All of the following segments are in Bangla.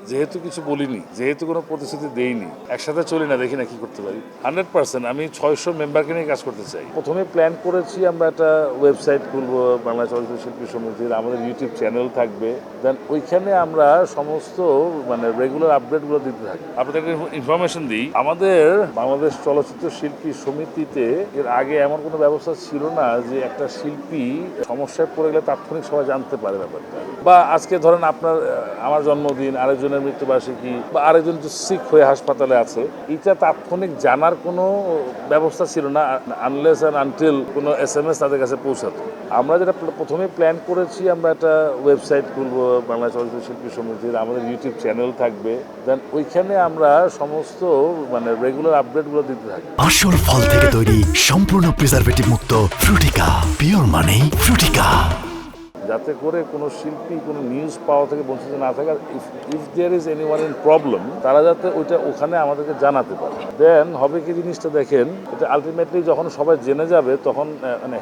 যেহেতু কিছু বলিনি, যেহেতু কোনো প্রতিশ্রুতি দেইনি, একসাথে চলি না, দেখি না কি করতে পারি। 100% আমি 600 মেম্বারকে নিয়ে কাজ করতে চাই। প্রথমে প্ল্যান করেছি আমরা একটা ওয়েবসাইট খুলবো, বাংলা চলচ্চিত্র শিল্পী সমিতির, আমাদের ইউটিউব চ্যানেল থাকবে। দেন ওইখানে আমরা সমস্ত রেগুলার আপডেটগুলো দিতে থাকি। আপনাদের ইনফরমেশন দিই, আমাদের বাংলাদেশ চলচ্চিত্র শিল্পী সমিতিতে এর আগে এমন কোনো ব্যবস্থা ছিল না যে একটা শিল্পী সমস্যায় পড়ে গেলে তাৎক্ষণিক সবাই জানতে পারে ব্যাপারটা। বা আজকে ধরেন আমার জন্মদিন, আরেকজনের মৃত্যুবার্ষিকী, বা আরেকজন সিক হয়ে হাসপাতালে আছে, এটা তাৎক্ষণিক জানার কোনো ব্যবস্থা ছিল না আনলেস অ্যান্ড আনটিল কোনো SMS তাদের কাছে পৌঁছাতো। আমরা যেটা প্রথমে প্ল্যান করেছি, আমরা একটা ওয়েবসাইট খুলবো, বাংলা চলচ্চিত্র শিল্পী সমিতির, আমাদের ইউটিউব চ্যানেল থাকবে। দেন ওইখানে আমরা সমস্ত রেগুলার আপডেটগুলো দিতে থাকি। আসল ফল থেকে তৈরি, সম্পূর্ণ প্রিজারভেটিভ মুক্ত ফ্রুটিকা, পিওর মানে ফ্রুটিকা। যাতে করে কোনো শিল্পী কোনো নিউজ পাওয়া থেকে বঞ্চিত না থাকে। If there is anyone in problem, তারা যাতে ওখানে আমাদেরকে জানাতে পারে। দেন হবে কি জিনিসটা দেখেন, এটা আলটিমেটলি যখন সবাই জেনে যাবে তখন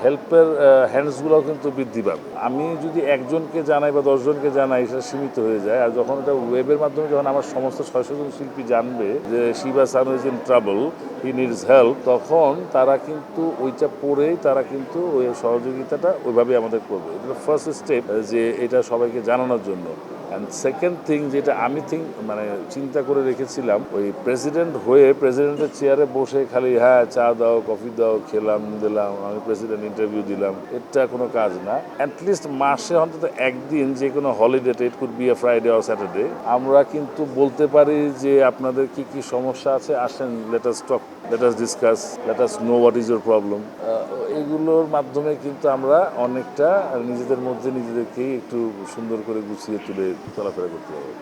হেল্পের হ্যান্ডসগুলোও কিন্তু বৃদ্ধি পাবে। আমি যদি একজনকে জানাই বা 10 জনকে জানাই, সেটা সীমিত হয়ে যায়। আর যখন এটা ওয়েবের মাধ্যমে যখন আমার সমস্ত 600 জন শিল্পী জানবে যে Shiva Sanu is in trouble, he needs help, তখন তারা কিন্তু ওইটা পড়েই তারা কিন্তু ওই সহযোগিতাটা ওইভাবেই আমাদের করবে। এটা ফার্স্ট স্টেপ, যে এটা সবাইকে জানানোর জন্য। অ্যান্ড সেকেন্ড থিং, যেটা আমি চিন্তা করে রেখেছিলাম, ওই প্রেসিডেন্ট হয়ে প্রেসিডেন্টের চেয়ারে বসে খালি হ্যাঁ চা দাও, কফি দাও, খেলাম দিলাম, আমি প্রেসিডেন্ট ইন্টারভিউ দিলাম, এটা কোনো কাজ না। অ্যাটলিস্ট মাসে অন্তত একদিন যে কোনো হলিডেতে, it could be a Friday or Saturday, আমরা কিন্তু বলতে পারি যে আপনাদের কি কি সমস্যা আছে, আসেন, let us talk, let us discuss, let us know what is your problem. এগুলোর মাধ্যমে কিন্তু আমরা অনেকটা নিজেদের মধ্যে নিজেদেরকেই একটু সুন্দর করে গুছিয়ে তুলে চলাফেরা করতে পারবো।